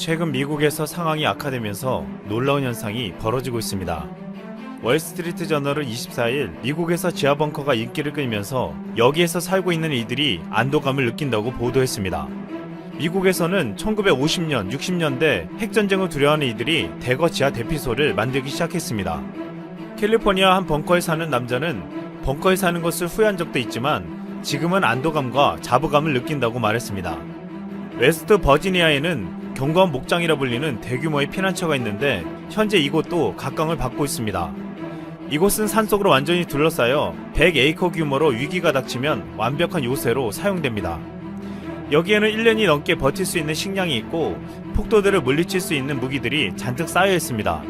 최근 미국에서 상황이 악화되면서 놀라운 현상이 벌어지고 있습니다. 월스트리트 저널은 24일 미국에서 지하 벙커가 인기를 끌면서 여기에서 살고 있는 이들이 안도감을 느낀다고 보도했습니다. 미국에서는 1950년, 60년대 핵전쟁을 두려워하는 이들이 대거 지하 대피소를 만들기 시작했습니다. 캘리포니아 한 벙커에 사는 남자는 벙커에 사는 것을 후회한 적도 있지만 지금은 안도감과 자부감을 느낀다고 말했습니다. 웨스트 버지니아에는 견고한 목장이라 불리는 대규모의 피난처가 있는데 현재 이곳도 각광을 받고 있습니다. 이곳은 산속으로 완전히 둘러싸여 100에이커 규모로 위기가 닥치면 완벽한 요새로 사용됩니다. 여기에는 1년이 넘게 버틸 수 있는 식량이 있고 폭도들을 물리칠 수 있는 무기들이 잔뜩 쌓여 있습니다.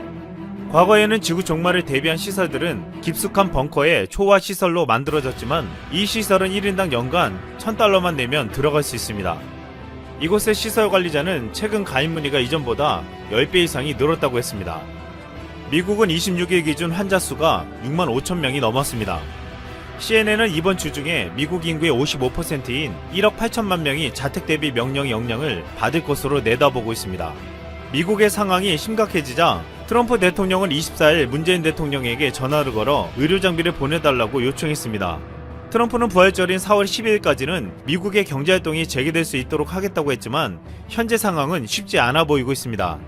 과거에는 지구 종말을 대비한 시설들은 깊숙한 벙커의 초호화 시설로 만들어졌지만 이 시설은 1인당 연간 $1000만 내면 들어갈 수 있습니다. 이곳의 시설 관리자는 최근 가입 문의가 이전보다 10배 이상이 늘었다고 했습니다. 미국은 26일 기준 환자 수가 6만 5천 명이 넘었습니다. CNN은 이번 주 중에 미국 인구의 55%인 1억 8천만 명이 자택 대비 명령 영향을 받을 것으로 내다보고 있습니다. 미국의 상황이 심각해지자 트럼프 대통령은 24일 문재인 대통령에게 전화를 걸어 의료 장비를 보내달라고 요청했습니다. 트럼프는 부활절인 4월 12일까지는 미국의 경제활동이 재개될 수 있도록 하겠다고 했지만 현재 상황은 쉽지 않아 보이고 있습니다.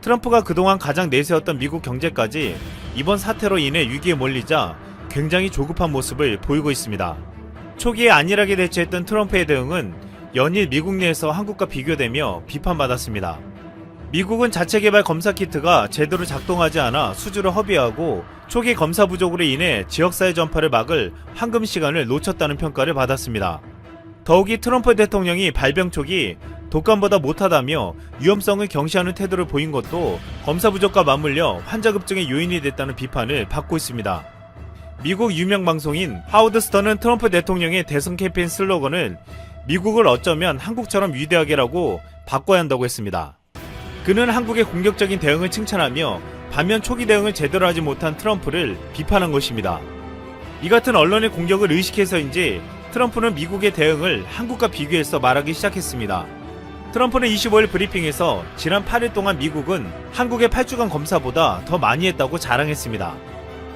트럼프가 그동안 가장 내세웠던 미국 경제까지 이번 사태로 인해 위기에 몰리자 굉장히 조급한 모습을 보이고 있습니다. 초기에 안일하게 대처했던 트럼프의 대응은 연일 미국 내에서 한국과 비교되며 비판받았습니다. 미국은 자체 개발 검사 키트가 제대로 작동하지 않아 수주를 허비하고 초기 검사 부족으로 인해 지역사회 전파를 막을 황금 시간을 놓쳤다는 평가를 받았습니다. 더욱이 트럼프 대통령이 발병 초기 독감보다 못하다며 위험성을 경시하는 태도를 보인 것도 검사 부족과 맞물려 환자 급증의 요인이 됐다는 비판을 받고 있습니다. 미국 유명 방송인 하워드 스턴은 트럼프 대통령의 대선 캠페인 슬로건을 미국을 어쩌면 한국처럼 위대하게라고 바꿔야 한다고 했습니다. 그는 한국의 공격적인 대응을 칭찬하며 반면 초기 대응을 제대로 하지 못한 트럼프를 비판한 것입니다. 이 같은 언론의 공격을 의식해서인지 트럼프는 미국의 대응을 한국과 비교해서 말하기 시작했습니다. 트럼프는 25일 브리핑에서 지난 8일 동안 미국은 한국의 8주간 검사보다 더 많이 했다고 자랑했습니다.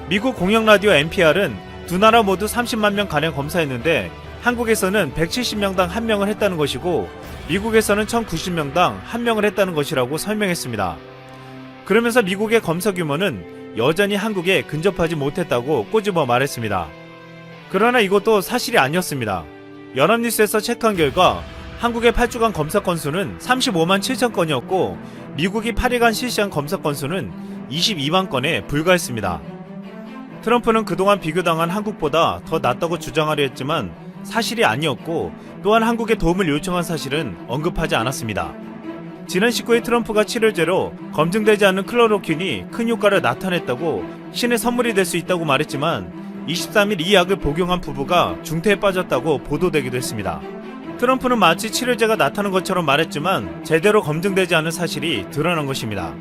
미국 공영라디오 NPR은 두 나라 모두 30만 명가량 검사했는데 한국에서는 170명당 1명을 했다는 것이고 미국에서는 1090명당 1명을 했다는 것이라고 설명했습니다. 그러면서 미국의 검사 규모는 여전히 한국에 근접하지 못했다고 꼬집어 말했습니다. 그러나 이것도 사실이 아니었습니다. 연합뉴스에서 체크한 결과 한국의 8주간 검사 건수는 35만 7천 건이었고 미국이 8일간 실시한 검사 건수는 22만 건에 불과했습니다. 트럼프는 그동안 비교당한 한국보다 더 낫다고 주장하려 했지만 사실이 아니었고 또한 한국에 도움을 요청한 사실은 언급하지 않았습니다. 지난 19일 트럼프가 치료제로 검증되지 않은 클로로퀸이 큰 효과를 나타냈다고 신의 선물이 될 수 있다고 말했지만 23일 이 약을 복용한 부부가 중태에 빠졌다고 보도되기도 했습니다. 트럼프는 마치 치료제가 나타난 것처럼 말했지만 제대로 검증되지 않은 사실이 드러난 것입니다.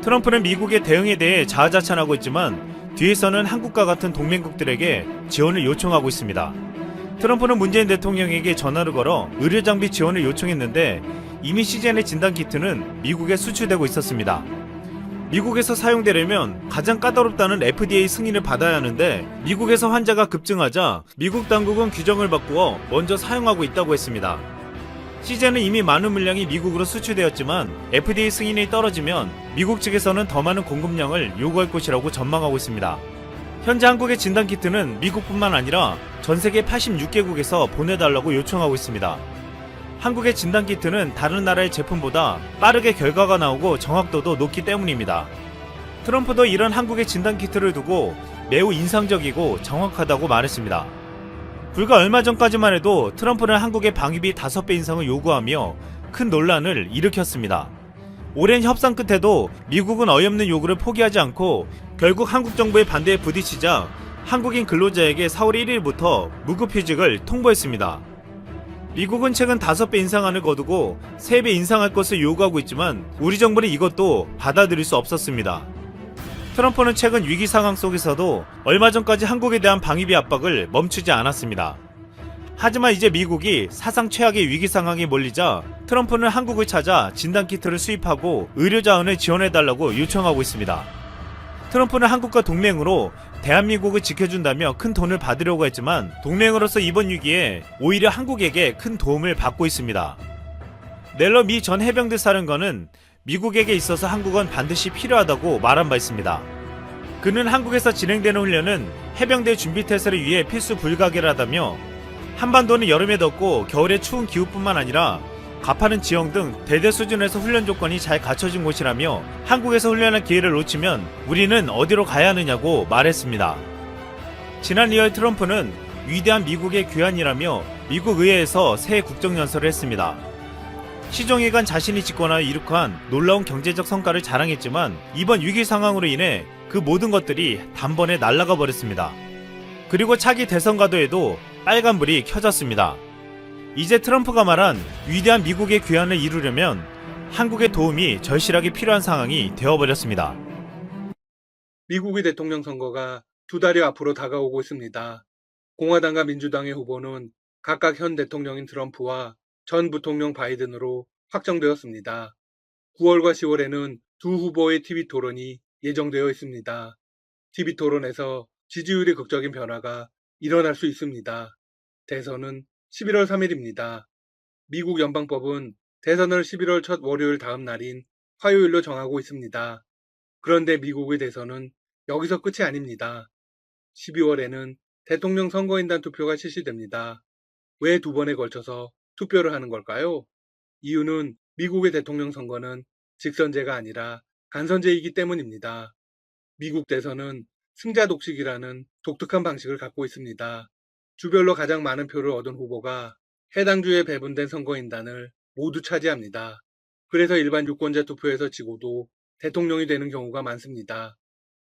트럼프는 미국의 대응에 대해 자아자찬하고 있지만 뒤에서는 한국과 같은 동맹국들에게 지원을 요청하고 있습니다. 트럼프는 문재인 대통령에게 전화를 걸어 의료장비 지원을 요청했는데 이미 시즌의 진단키트는 미국에 수출되고 있었습니다. 미국에서 사용되려면 가장 까다롭다는 FDA 승인을 받아야 하는데 미국에서 환자가 급증하자 미국 당국은 규정을 바꾸어 먼저 사용하고 있다고 했습니다. 시즌은 이미 많은 물량이 미국으로 수출되었지만 FDA 승인이 떨어지면 미국 측에서는 더 많은 공급량을 요구할 것이라고 전망하고 있습니다. 현재 한국의 진단키트는 미국뿐만 아니라 전세계 86개국에서 보내달라고 요청하고 있습니다. 한국의 진단키트는 다른 나라의 제품보다 빠르게 결과가 나오고 정확도도 높기 때문입니다. 트럼프도 이런 한국의 진단키트를 두고 매우 인상적이고 정확하다고 말했습니다. 불과 얼마 전까지만 해도 트럼프는 한국의 방위비 5배 인상을 요구하며 큰 논란을 일으켰습니다. 오랜 협상 끝에도 미국은 어이없는 요구를 포기하지 않고 결국 한국 정부의 반대에 부딪히자 한국인 근로자에게 4월 1일부터 무급휴직을 통보했습니다. 미국은 최근 5배 인상안을 거두고 3배 인상할 것을 요구하고 있지만 우리 정부는 이것도 받아들일 수 없었습니다. 트럼프는 최근 위기 상황 속에서도 얼마 전까지 한국에 대한 방위비 압박을 멈추지 않았습니다. 하지만 이제 미국이 사상 최악의 위기 상황에 몰리자 트럼프는 한국을 찾아 진단키트를 수입하고 의료 자원을 지원해달라고 요청하고 있습니다. 트럼프는 한국과 동맹으로 대한민국을 지켜준다며 큰 돈을 받으려고 했지만 동맹으로서 이번 위기에 오히려 한국에게 큰 도움을 받고 있습니다. 넬러 미 전 해병대 사령관은 미국에게 있어서 한국은 반드시 필요하다고 말한 바 있습니다. 그는 한국에서 진행되는 훈련은 해병대 준비태세를 위해 필수 불가결하다며 한반도는 여름에 덥고 겨울에 추운 기후뿐만 아니라 가파른 지형 등 대대 수준에서 훈련 조건이 잘 갖춰진 곳이라며 한국에서 훈련할 기회를 놓치면 우리는 어디로 가야 하느냐고 말했습니다. 지난 2월 트럼프는 위대한 미국의 귀환이라며 미국 의회에서 새 국정연설을 했습니다. 시종일관 자신이 집권하여 이룩한 놀라운 경제적 성과를 자랑했지만 이번 위기 상황으로 인해 그 모든 것들이 단번에 날아가 버렸습니다. 그리고 차기 대선 가도에도 빨간불이 켜졌습니다. 이제 트럼프가 말한 위대한 미국의 귀환을 이루려면 한국의 도움이 절실하게 필요한 상황이 되어버렸습니다. 미국의 대통령 선거가 2달여 앞으로 다가오고 있습니다. 공화당과 민주당의 후보는 각각 현 대통령인 트럼프와 전 부통령 바이든으로 확정되었습니다. 9월과 10월에는 두 후보의 TV 토론이 예정되어 있습니다. TV 토론에서 지지율의 극적인 변화가 일어날 수 있습니다. 대선은 11월 3일입니다. 미국 연방법은 대선을 11월 첫 월요일 다음 날인 화요일로 정하고 있습니다. 그런데 미국의 대선은 여기서 끝이 아닙니다. 12월에는 대통령 선거인단 투표가 실시됩니다. 왜 2번에 걸쳐서 투표를 하는 걸까요? 이유는 미국의 대통령 선거는 직선제가 아니라 간선제이기 때문입니다. 미국 대선은 승자 독식이라는 독특한 방식을 갖고 있습니다. 주별로 가장 많은 표를 얻은 후보가 해당 주에 배분된 선거인단을 모두 차지합니다. 그래서 일반 유권자 투표에서 지고도 대통령이 되는 경우가 많습니다.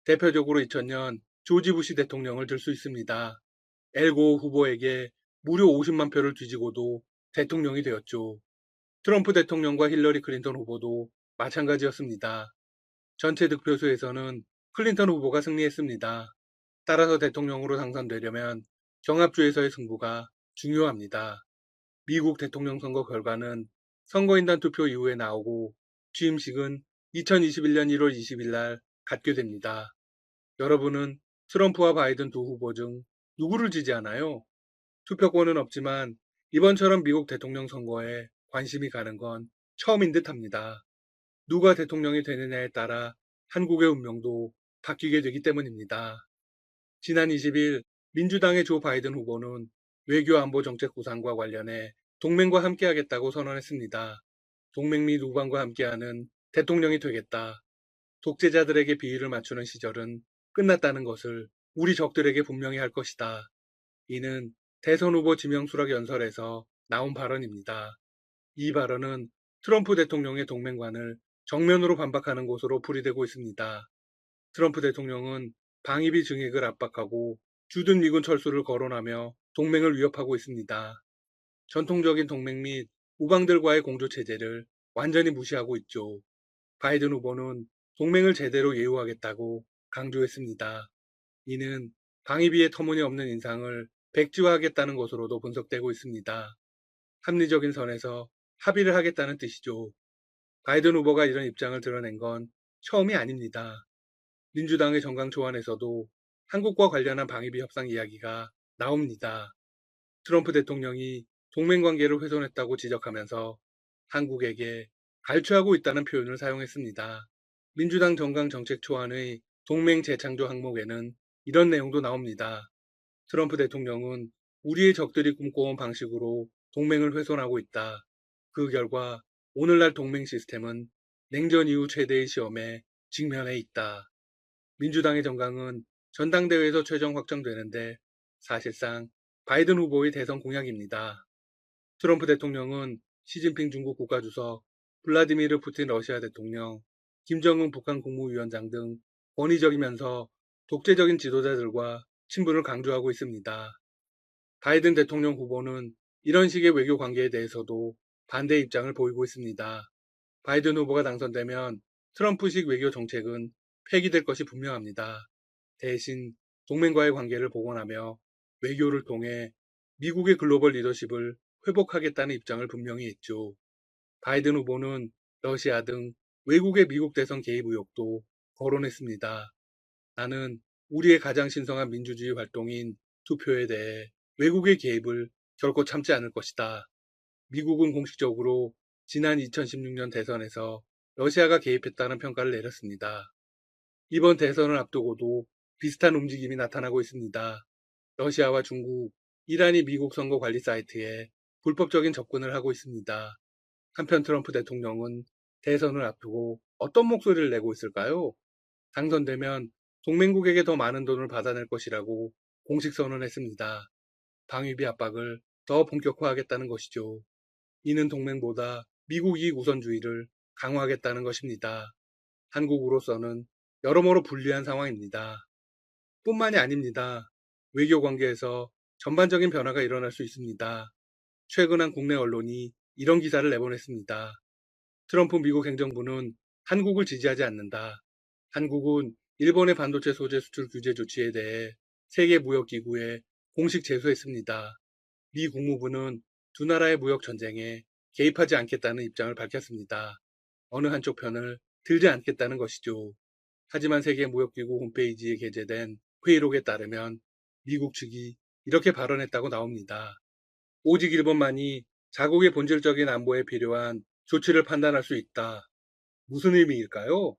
대표적으로 2000년 조지 부시 대통령을 들 수 있습니다. 엘고 후보에게 무려 50만 표를 뒤지고도 대통령이 되었죠. 트럼프 대통령과 힐러리 클린턴 후보도 마찬가지였습니다. 전체 득표수에서는 클린턴 후보가 승리했습니다. 따라서 대통령으로 당선되려면 경합주에서의 승부가 중요합니다. 미국 대통령 선거 결과는 선거인단 투표 이후에 나오고 취임식은 2021년 1월 20일 날 갖게 됩니다. 여러분은 트럼프와 바이든 두 후보 중 누구를 지지하나요? 투표권은 없지만 이번처럼 미국 대통령 선거에 관심이 가는 건 처음인 듯 합니다. 누가 대통령이 되느냐에 따라 한국의 운명도 바뀌게 되기 때문입니다. 지난 20일 민주당의 조 바이든 후보는 외교 안보 정책 구상과 관련해 동맹과 함께하겠다고 선언했습니다. 동맹 및 우방과 함께하는 대통령이 되겠다. 독재자들에게 비위를 맞추는 시절은 끝났다는 것을 우리 적들에게 분명히 할 것이다. 이는 대선 후보 지명 수락 연설에서 나온 발언입니다. 이 발언은 트럼프 대통령의 동맹관을 정면으로 반박하는 것으로 풀이되고 있습니다. 트럼프 대통령은 방위비 증액을 압박하고 주둔 미군 철수를 거론하며 동맹을 위협하고 있습니다. 전통적인 동맹 및 우방들과의 공조체제를 완전히 무시하고 있죠. 바이든 후보는 동맹을 제대로 예우하겠다고 강조했습니다. 이는 방위비의 터무니없는 인상을 백지화하겠다는 것으로도 분석되고 있습니다. 합리적인 선에서 합의를 하겠다는 뜻이죠. 바이든 후보가 이런 입장을 드러낸 건 처음이 아닙니다. 민주당의 정강 초안에서도 한국과 관련한 방위비 협상 이야기가 나옵니다. 트럼프 대통령이 동맹관계를 훼손했다고 지적하면서 한국에게 갈취하고 있다는 표현을 사용했습니다. 민주당 정강 정책 초안의 동맹 재창조 항목에는 이런 내용도 나옵니다. 트럼프 대통령은 우리의 적들이 꿈꿔온 방식으로 동맹을 훼손하고 있다. 그 결과 오늘날 동맹 시스템은 냉전 이후 최대의 시험에 직면해 있다. 민주당의 정강은 전당대회에서 최종 확정되는데 사실상 바이든 후보의 대선 공약입니다. 트럼프 대통령은 시진핑 중국 국가주석, 블라디미르 푸틴 러시아 대통령, 김정은 북한 국무위원장 등 권위적이면서 독재적인 지도자들과 친분을 강조하고 있습니다. 바이든 대통령 후보는 이런 식의 외교 관계에 대해서도 반대 입장을 보이고 있습니다. 바이든 후보가 당선되면 트럼프식 외교 정책은 폐기될 것이 분명합니다. 대신 동맹과의 관계를 복원하며 외교를 통해 미국의 글로벌 리더십을 회복하겠다는 입장을 분명히 했죠. 바이든 후보는 러시아 등 외국의 미국 대선 개입 의혹도 거론했습니다. 나는 우리의 가장 신성한 민주주의 활동인 투표에 대해 외국의 개입을 결코 참지 않을 것이다. 미국은 공식적으로 지난 2016년 대선에서 러시아가 개입했다는 평가를 내렸습니다. 이번 대선을 앞두고도 비슷한 움직임이 나타나고 있습니다. 러시아와 중국, 이란이 미국 선거 관리 사이트에 불법적인 접근을 하고 있습니다. 한편 트럼프 대통령은 대선을 앞두고 어떤 목소리를 내고 있을까요? 당선되면 동맹국에게 더 많은 돈을 받아낼 것이라고 공식 선언했습니다. 방위비 압박을 더 본격화하겠다는 것이죠. 이는 동맹보다 미국 이익 우선주의를 강화하겠다는 것입니다. 한국으로서는 여러모로 불리한 상황입니다. 뿐만이 아닙니다. 외교 관계에서 전반적인 변화가 일어날 수 있습니다. 최근 한 국내 언론이 이런 기사를 내보냈습니다. 트럼프 미국 행정부는 한국을 지지하지 않는다. 한국은 일본의 반도체 소재 수출 규제 조치에 대해 세계무역기구에 공식 제소했습니다. 미 국무부는 두 나라의 무역 전쟁에 개입하지 않겠다는 입장을 밝혔습니다. 어느 한쪽 편을 들지 않겠다는 것이죠. 하지만 세계무역기구 홈페이지에 게재된 회의록에 따르면 미국 측이 이렇게 발언했다고 나옵니다. 오직 일본만이 자국의 본질적인 안보에 필요한 조치를 판단할 수 있다. 무슨 의미일까요?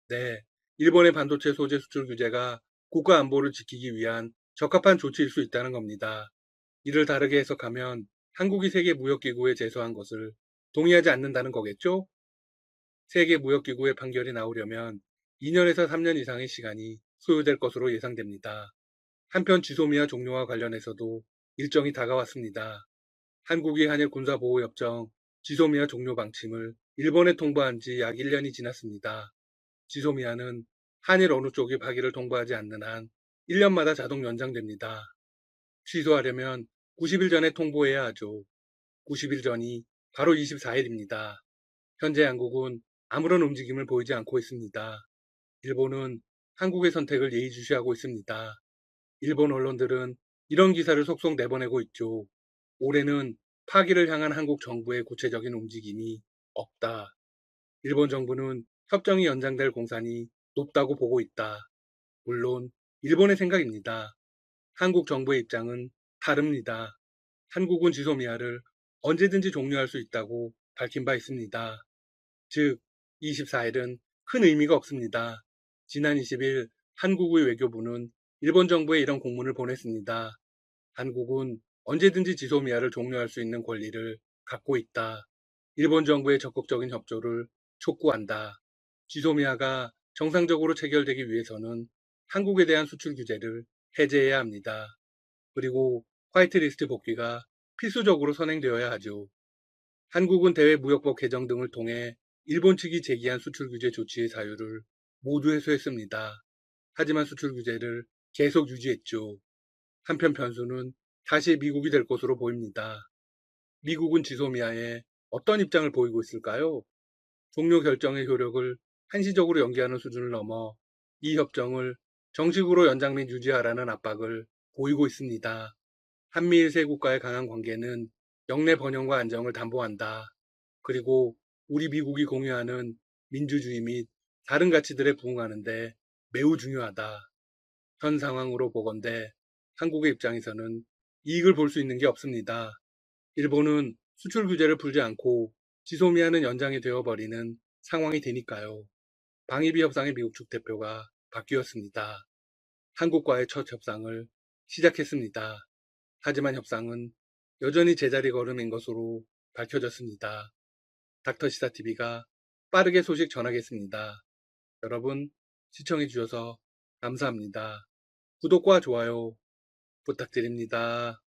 네, 일본의 반도체 소재 수출 규제가 국가 안보를 지키기 위한 적합한 조치일 수 있다는 겁니다. 이를 다르게 해석하면 한국이 세계무역기구에 제소한 것을 동의하지 않는다는 거겠죠? 세계무역기구의 판결이 나오려면 2년에서 3년 이상의 시간이 소요될 것으로 예상됩니다. 한편 지소미아 종료와 관련해서도 일정이 다가왔습니다. 한국이 한일 군사보호협정 지소미아 종료 방침을 일본에 통보한 지 약 1년이 지났습니다. 지소미아는 한일 어느 쪽이 파기를 통보하지 않는 한 1년마다 자동 연장됩니다. 취소하려면 90일 전에 통보해야 하죠. 90일 전이 바로 24일입니다. 현재 양국은 아무런 움직임을 보이지 않고 있습니다. 일본은 한국의 선택을 예의주시하고 있습니다. 일본 언론들은 이런 기사를 속속 내보내고 있죠. 올해는 파기를 향한 한국 정부의 구체적인 움직임이 없다. 일본 정부는 협정이 연장될 공산이 높다고 보고 있다. 물론 일본의 생각입니다. 한국 정부의 입장은 다릅니다. 한국은 지소미아를 언제든지 종료할 수 있다고 밝힌 바 있습니다. 즉, 24일은 큰 의미가 없습니다. 지난 20일 한국의 외교부는 일본 정부에 이런 공문을 보냈습니다. 한국은 언제든지 지소미아를 종료할 수 있는 권리를 갖고 있다. 일본 정부의 적극적인 협조를 촉구한다. 지소미아가 정상적으로 체결되기 위해서는 한국에 대한 수출 규제를 해제해야 합니다. 그리고 화이트리스트 복귀가 필수적으로 선행되어야 하죠. 한국은 대외무역법 개정 등을 통해 일본 측이 제기한 수출 규제 조치의 사유를 모두 해소했습니다. 하지만 수출 규제를 계속 유지했죠. 한편 변수는 다시 미국이 될 것으로 보입니다. 미국은 지소미아에 어떤 입장을 보이고 있을까요? 종료 결정의 효력을 한시적으로 연기하는 수준을 넘어 이 협정을 정식으로 연장 및 유지하라는 압박을 보이고 있습니다. 한미일 세 국가의 강한 관계는 영내 번영과 안정을 담보한다. 그리고 우리 미국이 공유하는 민주주의 및 다른 가치들에 부응하는 데 매우 중요하다. 현 상황으로 보건대 한국의 입장에서는 이익을 볼 수 있는 게 없습니다. 일본은 수출 규제를 풀지 않고 지소미아는 연장이 되어버리는 상황이 되니까요. 방위비 협상의 미국 측 대표가 바뀌었습니다. 한국과의 첫 협상을 시작했습니다. 하지만 협상은 여전히 제자리 걸음인 것으로 밝혀졌습니다. 닥터시사TV가 빠르게 소식 전하겠습니다. 여러분 시청해주셔서 감사합니다. 구독과 좋아요 부탁드립니다.